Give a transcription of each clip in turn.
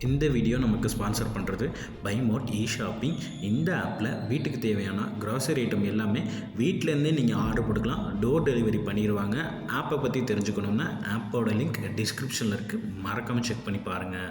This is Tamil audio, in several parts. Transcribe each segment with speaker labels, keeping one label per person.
Speaker 1: இந்த வீடியோ நமக்கு ஸ்பான்சர் பண்ணுறது பைமோட் ஷாப்பிங். இந்த ஆப்பில் வீட்டுக்கு தேவையான க்ராசரி ஐட்டம் எல்லாமே வீட்டிலேருந்தே நீங்கள் ஆர்டர் போட்டுக்கலாம். டோர் டெலிவரி பண்ணிடுவாங்க. ஆப்பை பற்றி தெரிஞ்சுக்கணுன்னா ஆப்போட லிங்க் டிஸ்கிரிப்ஷனில் இருக்குது, மறக்காமல் செக் பண்ணி பாருங்கள்.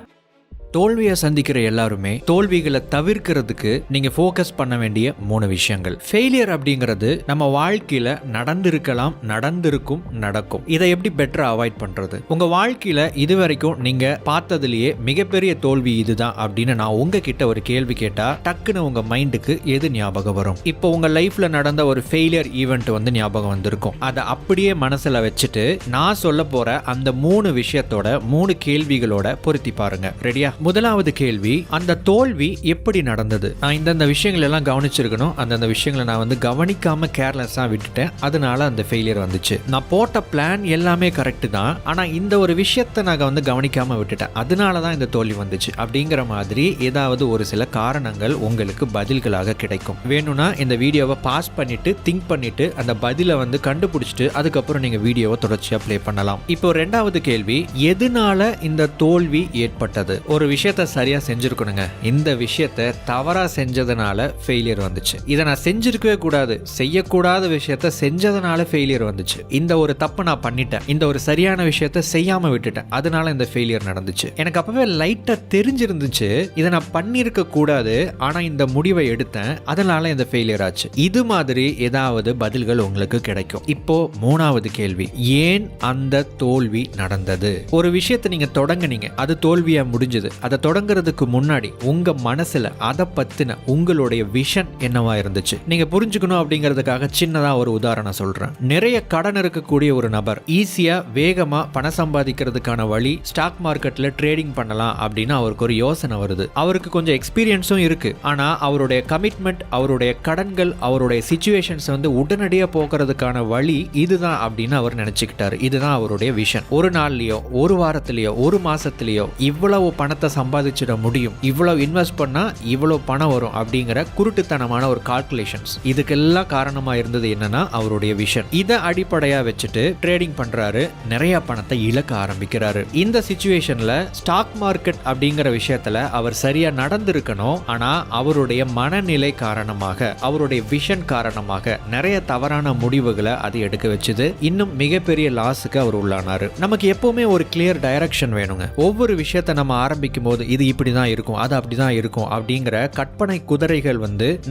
Speaker 2: தோல்வியை சந்திக்கிற எல்லாருமே தோல்விகளை தவிர்க்கிறதுக்கு நீங்க ஃபோக்கஸ் பண்ண வேண்டிய 3 விஷயங்கள். ஃபெயிலியர் அப்படிங்கிறது நம்ம வாழ்க்கையில நடந்திருக்கலாம், நடந்திருக்கும், நடக்கும். இதை எப்படி பெட்டரா அவாய்ட் பண்றது? உங்க வாழ்க்கையில இதுவரைக்கும் நீங்க பார்த்ததுலயே மிகப்பெரிய தோல்வி இதுதான் அப்படின்னு நான் உங்ககிட்ட ஒரு கேள்வி கேட்டா டக்குன்னு உங்க மைண்டுக்கு எது ஞாபகம் வரும்? இப்போ உங்க லைஃப்ல நடந்த ஒரு ஃபெயிலியர் ஈவெண்ட் ஞாபகம் வந்திருக்கும். அதை அப்படியே மனசுல வச்சுட்டு நான் சொல்ல போற அந்த 3 விஷயத்தோட 3 கேள்விகளோட பொருத்தி பாருங்க. ரெடியா? முதலாவது கேள்வி, அந்த தோல்வி எப்படி நடந்தது? நான் இந்தந்த விஷயங்கள் எல்லாம் கவனிச்சிருக்கணும், அந்தந்த விஷயங்களை நான் கவனிக்காம கேர்லெஸ்ஸா விட்டுட்டேன், அதனால அந்த ஃபெயிலியர் வந்துச்சு. நான் போட்ட பிளான் எல்லாமே கரெக்ட் தான், ஆனா இந்த ஒரு விஷயத்தை நான் கவனிக்காம விட்டுட்டேன், அதனால தான் இந்த தோல்வி வந்துச்சு அப்படிங்கிற மாதிரி ஏதாவது ஒரு சில காரணங்கள் உங்களுக்கு பதில்களாக கிடைக்கும். வேணும்னா இந்த வீடியோவை பாஸ் பண்ணிட்டு திங்க் பண்ணிட்டு அந்த பதிலை கண்டுபிடிச்சிட்டு அதுக்கப்புறம் நீங்க வீடியோவை தொடர்ச்சியா ப்ளே பண்ணலாம். இப்போ 2வது கேள்வி, எதனால இந்த தோல்வி ஏற்பட்டது? ஒரு விஷயத்த சரியா செஞ்சிருக்கணுங்க, இந்த விஷயத்த தவறா செஞ்சதுனால ஃபெயிலியர் வந்துச்சு. இதை நான் செஞ்சிருக்கவே கூடாது, செய்யக்கூடாத விஷயத்த செஞ்சதுனால ஃபெயிலியர் வந்துச்சு. இந்த ஒரு தப்பு நான் பண்ணிட்டேன், இந்த ஒரு சரியான விஷயத்த செய்யாம விட்டுட்டேன், அதனால இந்த ஃபெயிலியர் நடந்துச்சு. எனக்கு அப்பவே லைட்டா தெரிஞ்சிருந்துச்சு இதை நான் பண்ணிருக்க கூடாது, ஆனா இந்த முடிவை எடுத்தேன், அதனால இந்த ஃபெயிலியர் ஆச்சு. இது மாதிரி ஏதாவது பதில்கள் உங்களுக்கு கிடைக்கும். இப்போ 3வது கேள்வி, ஏன் அந்த தோல்வி நடந்தது? ஒரு விஷயத்தை நீங்க தொடங்குனீங்க, அது தோல்வியா முடிஞ்சது. அதை தொடங்குறதுக்கு முன்னாடி உங்க மனசுல அதை பத்தின உங்களுடைய விஷன் என்னவா இருந்துச்சு? நீங்க புரிஞ்சுக்கணும் அப்படிங்கிறதுக்காக சின்னதா ஒரு உதாரணம் சொல்றேன். நிறைய கடன் இருக்கக்கூடிய ஒரு நபர் ஈஸியா வேகமா பணம் சம்பாதிக்கிறதுக்கான வழி ஸ்டாக் மார்க்கெட்ல ட்ரேடிங் பண்ணலாம் அப்படின்னு அவருக்கு ஒரு யோசனை வருது. அவருக்கு கொஞ்சம் எக்ஸ்பீரியன்ஸும் இருக்கு, ஆனா அவருடைய கமிட்மெண்ட், அவருடைய கடன்கள், அவருடைய சிச்சுவேஷன்ஸ் உடனடியாக போக்குறதுக்கான வழி இதுதான் அப்படின்னு அவர் நினைச்சுக்கிட்டாரு. இதுதான் அவருடைய விஷன். ஒரு நாள்லயோ ஒரு வாரத்திலேயோ ஒரு மாசத்திலேயோ இவ்வளவு பணத்தை சம்பாதிச்சிட முடியும், இவ்வளவு இன்வெஸ்ட் பண்ணா இவ்வளவு பணம் வரும் அப்படிங்கிற குருட்டுத்தனமான ஒரு கால்குலேஷன்ஸ். இதுக்கெல்லாம் காரணமா இருந்தது என்னன்னா அவருடைய விஷன். இதை அடிப்படையா வச்சுட்டு ட்ரேடிங் பண்றாரு, நிறைய பணத்தை இழக்க ஆரம்பிக்கிறாரு. இந்த சிச்சுவேஷன்ல ஸ்டாக் மார்க்கெட் அப்படிங்கிற விஷயத்துல அவர் சரியா நடந்திருக்கணும், ஆனா அவருடைய மனநிலை காரணமாக, அவருடைய விஷன் காரணமாக நிறைய தவறான முடிவுகளை அது எடுக்க வச்சுது. இன்னும் மிகப்பெரிய லாஸுக்கு அவர் உள்ளானாரு. நமக்கு எப்பவுமே ஒரு கிளியர் டைரக்ஷன் வேணுங்க. ஒவ்வொரு விஷயத்தை நம்ம ஆரம்பிக்கும் போது இது இப்படிதான் இருக்கும், அது அப்படிதான் இருக்கும் அப்படிங்கிற கற்பனை குதிரைகள்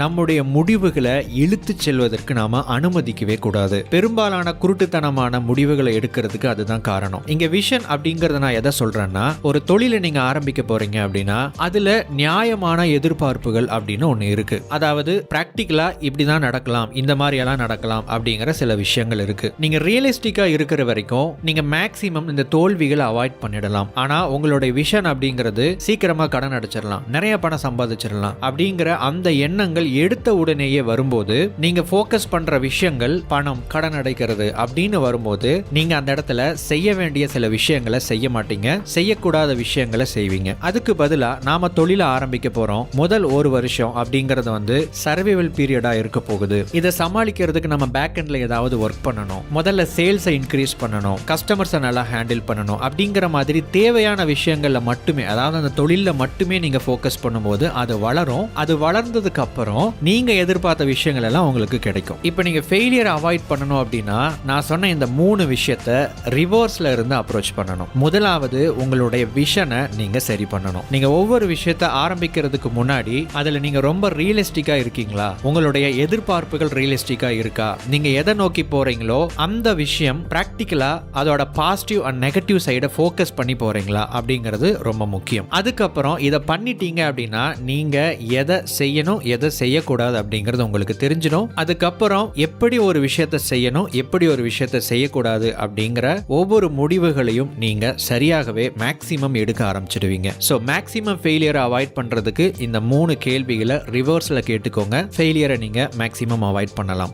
Speaker 2: நம்முடைய முடிவுகளை இழுத்து செல்வதற்கு நாம அனுமதிக்கவே கூடாது. பெரும்பாலான குருட்டுத்தனமான முடிவுகளை எடுக்கிறதுக்கு அதுதான் காரணம். இங்க விஷன் அப்படிங்கறத நான் எதை சொல்றேன்னா, ஒரு தொழிலை நீங்க ஆரம்பிக்க போறீங்க அப்படின்னா அதுல நியாயமான எதிர்பார்ப்புகள் அப்படின்னு ஒண்ணு இருக்கு. அதாவது பிராக்டிகலா இப்படிதான் நடக்கலாம், இந்த மாதிரி எல்லாம் நடக்கலாம் அப்படிங்கிற சில விஷயங்கள் இருக்கு. நீங்க ரியலிஸ்டிக்கா இருக்கிற வரைக்கும் நீங்க மேக்சிமம் இந்த தோல்விகளை அவாய்ட் பண்ணிடலாம். ஆனா உங்களுடைய விஷன் அப்படிங்கிறது சீக்கிரமா கடன் அடைச்சிடலாம், நிறைய பணம் சம்பாதிச்சிடலாம் அப்படிங்கிற அந்த எண்ணங்கள் எடுத்த உடனேயே வரும்போது நீங்க ஃபோக்கஸ் பண்ற விஷயங்கள் பணம், கடன் அடைக்கிறது அப்படின்னு வரும்போது நீங்க அந்த இடத்துல செய்ய வேண்டிய சில விஷயங்களை செய்ய மாட்டீங்க, செய்யக்கூடாத விஷயங்களை செய்வீங்க. அதுக்கு பதிலா நாம தொழில ஆரம்பிக்க போறோம், முதல் ஒரு வருஷம் அப்படிங்கறது சர்வைவல் பீரியடா இருக்க போகுது. இதை சமாளிக்கிறதுக்கு நம்ம பேக் எண்ட்ல ஏதாவது ஒர்க் பண்ணணும், முதல்ல சேல்ஸை இன்க்ரீஸ் பண்ணணும், கஸ்டமர்ஸை நல்லா ஹேண்டில் பண்ணணும் அப்படிங்கிற மாதிரி தேவையான விஷயங்கள்ல மட்டுமே, அதாவது அந்த தொழில மட்டுமே நீங்க ஃபோக்கஸ் பண்ணும்போது அது வளரும். அது வளர்ந்ததுக்கு அப்புறம் நீங்க எதிர்பார்த்த விஷயங்கள் எல்லாம் உங்களுக்கு கிடைக்கும். இப்போ நீங்க ஃபெயிலியர் அவாய்ட் பண்ணணும் அப்படின்னா நான் சொன்ன இந்த 3 விஷயத்தை ரிவர்ஸ்ல இருந்து அப்ரோச் பண்ணணும். முதலாவது, உங்களுடைய விஷனை நீங்க சரி பண்ணணும். நீங்க ஒவ்வொரு விஷயத்தை ஆரம்பிக்கிறதுக்கு முன்னாடி அதுல நீங்க ரொம்ப ரியலிஸ்டிக்கா இருக்கீங்களா, உங்களுடைய எதிர்பார்ப்புகள் ரியலிஸ்டிக்கா இருக்கா, நீங்க எதை நோக்கி போறீங்களோ அந்த விஷயம் பிராக்டிக்கலா அதோட பாசிட்டிவ் அண்ட் நெகட்டிவ் சைடை ஃபோக்கஸ் பண்ணி போறீங்களா அப்படிங்கிறது ரொம்ப முக்கியம். அதுக்கப்புறம் இதை பண்ணிட்டீங்க அப்படின்னா நீங்க எதை செய்யணும் எதை செய்யக்கூடாது அப்படிங்கிறது உங்களுக்கு தெரிஞ்சிடும். அதுக்கப்புறம் எப்படி ஒரு விஷயத்தை செய்யணும், எப்படி ஒரு விஷயத்தை செய்யக்கூடாது அப்படிங்கிற ஒவ்வொரு முடிவுகளையும் நீங்க சரியாகவே மேக்சிமம் எடுக்க ஆரம்பிச்சிடுவீங்க. ஸோ மேக்சிமம் ஃபெயிலியரை அவாய்ட் பண்றதுக்கு இந்த 3 கேள்விகளை ரிவர்ஸ்ல கேட்டுக்கோங்க. ஃபெயிலியரை நீங்க மேக்சிமம் அவாய்ட் பண்ணலாம்.